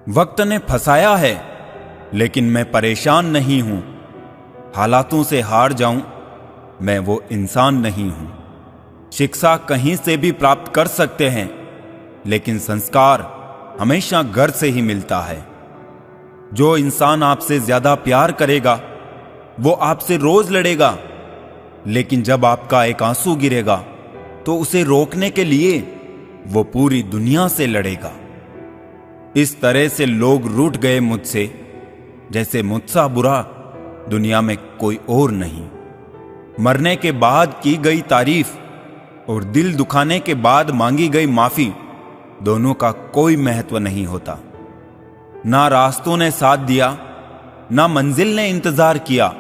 वक्त ने फंसाया है, लेकिन मैं परेशान नहीं हूं। हालातों से हार जाऊं, मैं वो इंसान नहीं हूं। शिक्षा कहीं से भी प्राप्त कर सकते हैं, लेकिन संस्कार हमेशा घर से ही मिलता है। जो इंसान आपसे ज्यादा प्यार करेगा वो आपसे रोज लड़ेगा, लेकिन जब आपका एक आंसू गिरेगा तो उसे रोकने के लिए वो पूरी दुनिया से लड़ेगा। इस तरह से लोग रूठ गए मुझसे, जैसे मुझसा बुरा दुनिया में कोई और नहीं। मरने के बाद की गई तारीफ और दिल दुखाने के बाद मांगी गई माफी, दोनों का कोई महत्व नहीं होता। ना रास्तों ने साथ दिया, ना मंजिल ने इंतजार किया।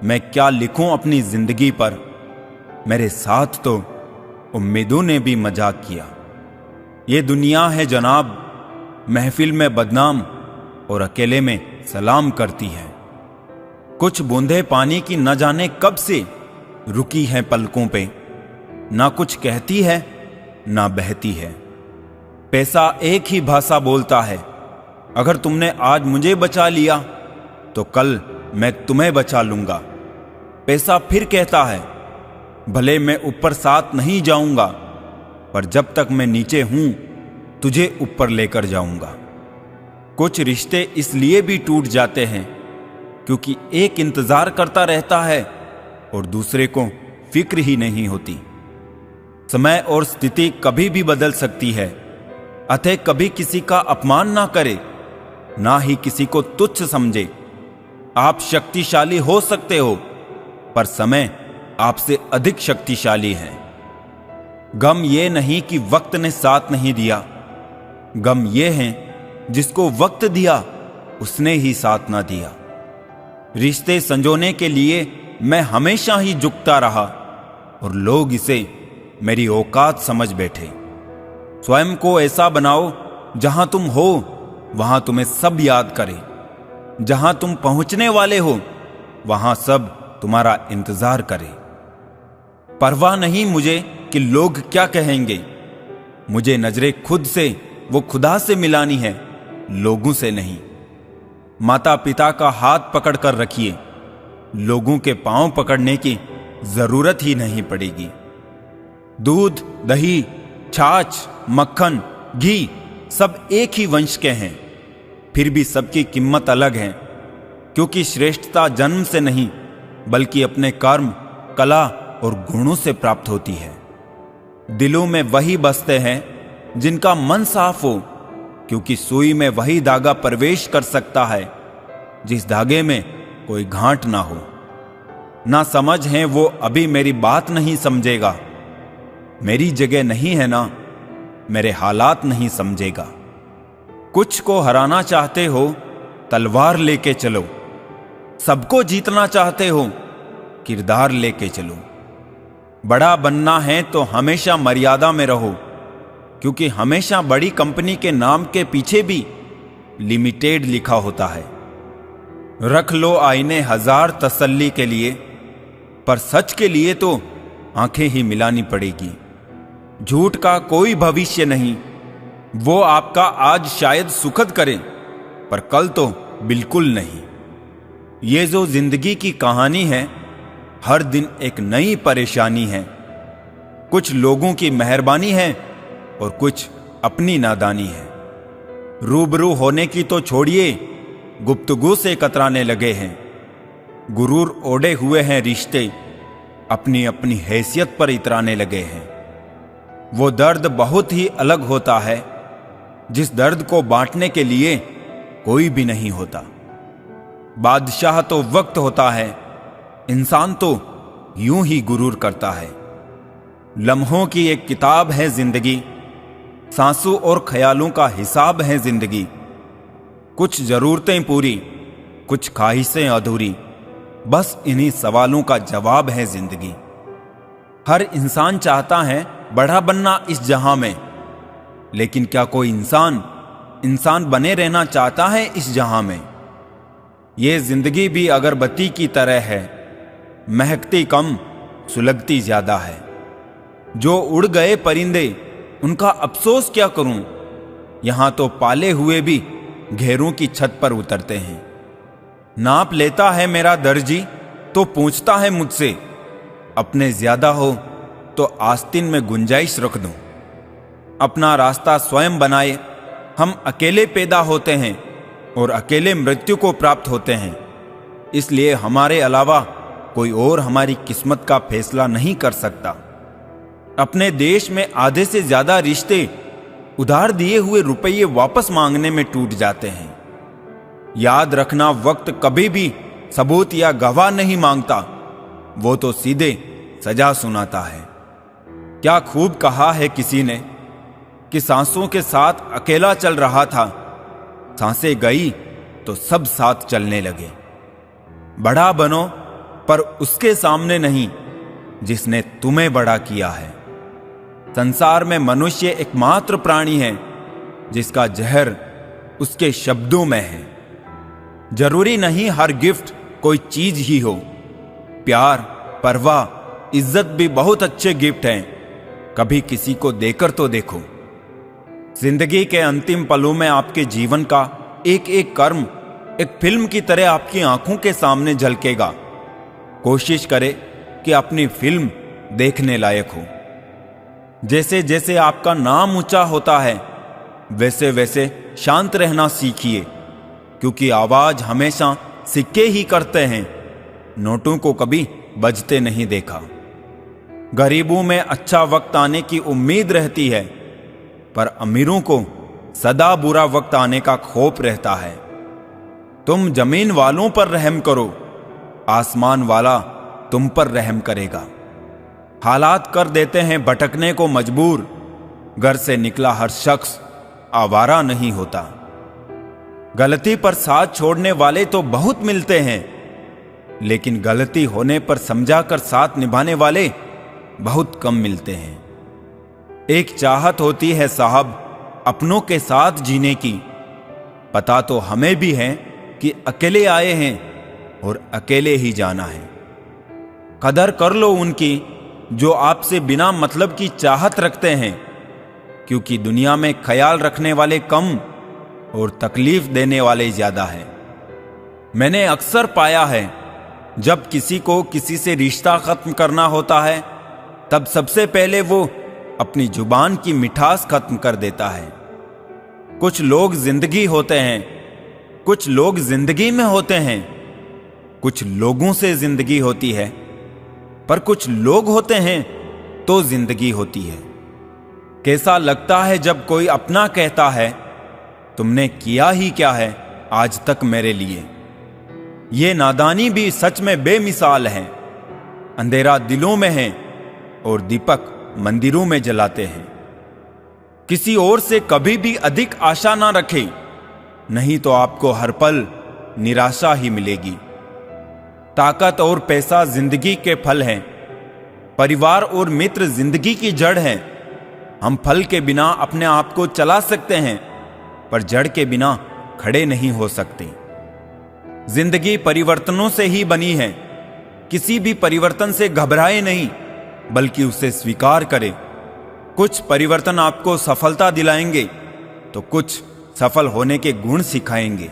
मैं क्या लिखूं अपनी जिंदगी पर, मेरे साथ तो उम्मीदों ने भी मजाक किया। ये दुनिया है जनाब, महफिल में बदनाम और अकेले में सलाम करती है। कुछ बूंदे पानी की न जाने कब से रुकी हैं पलकों पे, ना कुछ कहती है ना बहती है। पैसा एक ही भाषा बोलता है, अगर तुमने आज मुझे बचा लिया तो कल मैं तुम्हें बचा लूंगा। पैसा फिर कहता है, भले मैं ऊपर साथ नहीं जाऊंगा, पर जब तक मैं नीचे हूं तुझे ऊपर लेकर जाऊंगा। कुछ रिश्ते इसलिए भी टूट जाते हैं क्योंकि एक इंतजार करता रहता है और दूसरे को फिक्र ही नहीं होती। समय और स्थिति कभी भी बदल सकती है, अतः कभी किसी का अपमान ना करे, ना ही किसी को तुच्छ समझे। आप शक्तिशाली हो सकते हो, पर समय आपसे अधिक शक्तिशाली है। गम ये नहीं कि वक्त ने साथ नहीं दिया, गम ये है जिसको वक्त दिया उसने ही साथ ना दिया। रिश्ते संजोने के लिए मैं हमेशा ही झुकता रहा और लोग इसे मेरी औकात समझ बैठे। स्वयं को ऐसा बनाओ जहां तुम हो वहां तुम्हें सब याद करें। जहां तुम पहुंचने वाले हो वहां सब तुम्हारा इंतजार करें। परवाह नहीं मुझे कि लोग क्या कहेंगे, मुझे नजरें खुद से वो खुदा से मिलानी है, लोगों से नहीं। माता पिता का हाथ पकड़ कर रखिए, लोगों के पांव पकड़ने की जरूरत ही नहीं पड़ेगी। दूध, दही, छाछ, मक्खन, घी सब एक ही वंश के हैं, फिर भी सबकी कीमत अलग है, क्योंकि श्रेष्ठता जन्म से नहीं बल्कि अपने कर्म, कला और गुणों से प्राप्त होती है। दिलों में वही बसते हैं जिनका मन साफ हो, क्योंकि सुई में वही धागा प्रवेश कर सकता है जिस धागे में कोई गांठ ना हो। ना समझ है वो अभी मेरी बात नहीं समझेगा, मेरी जगह नहीं है ना मेरे हालात नहीं समझेगा। कुछ को हराना चाहते हो तलवार लेके चलो, सबको जीतना चाहते हो किरदार लेके चलो। बड़ा बनना है तो हमेशा मर्यादा में रहो, क्योंकि हमेशा बड़ी कंपनी के नाम के पीछे भी लिमिटेड लिखा होता है। रख लो आईने हजार तसल्ली के लिए, पर सच के लिए तो आंखें ही मिलानी पड़ेगी। झूठ का कोई भविष्य नहीं, वो आपका आज शायद सुखद करे पर कल तो बिल्कुल नहीं। ये जो जिंदगी की कहानी है, हर दिन एक नई परेशानी है। कुछ लोगों की मेहरबानी है और कुछ अपनी नादानी है। रूबरू होने की तो छोड़िए, गुप्तगू से कतराने लगे हैं। गुरूर ओढ़े हुए हैं रिश्ते, अपनी अपनी हैसियत पर इतराने लगे हैं। वो दर्द बहुत ही अलग होता है जिस दर्द को बांटने के लिए कोई भी नहीं होता। बादशाह तो वक्त होता है, इंसान तो यूं ही गुरूर करता है। लम्हों की एक किताब है जिंदगी, सांसों और ख्यालों का हिसाब है जिंदगी। कुछ जरूरतें पूरी, कुछ ख्वाहिशें अधूरी, बस इन्हीं सवालों का जवाब है जिंदगी। हर इंसान चाहता है बड़ा बनना इस जहां में, लेकिन क्या कोई इंसान बने रहना चाहता है इस जहां में? ये जिंदगी भी अगरबत्ती की तरह है, महकती कम सुलगती ज्यादा है। जो उड़ गए परिंदे उनका अफसोस क्या करूं, यहां तो पाले हुए भी घेरों की छत पर उतरते हैं। नाप लेता है मेरा दर्जी तो पूछता है मुझसे, अपने ज्यादा हो तो आस्तीन में गुंजाइश रख दूं। अपना रास्ता स्वयं बनाए, हम अकेले पैदा होते हैं और अकेले मृत्यु को प्राप्त होते हैं। इसलिए हमारे अलावा कोई और हमारी किस्मत का फैसला नहीं कर सकता। अपने देश में आधे से ज्यादा रिश्ते उधार दिए हुए रुपये वापस मांगने में टूट जाते हैं। याद रखना, वक्त कभी भी सबूत या गवाह नहीं मांगता, वो तो सीधे सजा सुनाता है। क्या खूब कहा है किसी ने कि सांसों के साथ अकेला चल रहा था, सांसें गई तो सब साथ चलने लगे। बड़ा बनो पर उसके सामने नहीं जिसने तुम्हें बड़ा किया है। संसार में मनुष्य एकमात्र प्राणी है जिसका जहर उसके शब्दों में है। जरूरी नहीं हर गिफ्ट कोई चीज ही हो। प्यार, परवाह, इज्जत भी बहुत अच्छे गिफ्ट हैं। कभी किसी को देकर तो देखो। जिंदगी के अंतिम पलों में आपके जीवन का एक एक कर्म एक फिल्म की तरह आपकी आंखों के सामने झलकेगा। कोशिश करें कि अपनी फिल्म देखने लायक हो। जैसे जैसे आपका नाम ऊंचा होता है वैसे वैसे शांत रहना सीखिए, क्योंकि आवाज हमेशा सिक्के ही करते हैं, नोटों को कभी बजते नहीं देखा। गरीबों में अच्छा वक्त आने की उम्मीद रहती है, पर अमीरों को सदा बुरा वक्त आने का खौफ रहता है। तुम जमीन वालों पर रहम करो, आसमान वाला तुम पर रहम करेगा। हालात कर देते हैं भटकने को मजबूर। घर से निकला हर शख्स आवारा नहीं होता। गलती पर साथ छोड़ने वाले तो बहुत मिलते हैं, लेकिन गलती होने पर समझाकर साथ निभाने वाले बहुत कम मिलते हैं। एक चाहत होती है साहब अपनों के साथ जीने की। पता तो हमें भी है कि अकेले आए हैं और अकेले ही जाना है। कदर कर लो उनकी जो आपसे बिना मतलब की चाहत रखते हैं, क्योंकि दुनिया में ख्याल रखने वाले कम और तकलीफ देने वाले ज्यादा हैं। मैंने अक्सर पाया है जब किसी को किसी से रिश्ता खत्म करना होता है तब सबसे पहले वो अपनी जुबान की मिठास खत्म कर देता है। कुछ लोग जिंदगी होते हैं, कुछ लोग जिंदगी में होते हैं, कुछ लोगों से जिंदगी होती है, पर कुछ लोग होते हैं तो जिंदगी होती है। कैसा लगता है जब कोई अपना कहता है, तुमने किया ही क्या है आज तक मेरे लिए। ये नादानी भी सच में बेमिसाल है। अंधेरा दिलों में है और दीपक मंदिरों में जलाते हैं। किसी और से कभी भी अधिक आशा ना रखें, नहीं तो आपको हर पल निराशा ही मिलेगी। ताकत और पैसा जिंदगी के फल हैं। परिवार और मित्र जिंदगी की जड़ हैं। हम फल के बिना अपने आप को चला सकते हैं, पर जड़ के बिना खड़े नहीं हो सकते। जिंदगी परिवर्तनों से ही बनी है। किसी भी परिवर्तन से घबराए नहीं, बल्कि उसे स्वीकार करें। कुछ परिवर्तन आपको सफलता दिलाएंगे तो कुछ सफल होने के गुण सिखाएंगे।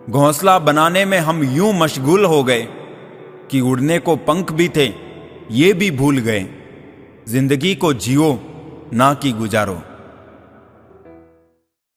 घोंसला बनाने में हम यूं मशगूल हो गए कि उड़ने को पंख भी थे ये भी भूल गए। जिंदगी को जियो ना कि गुजारो।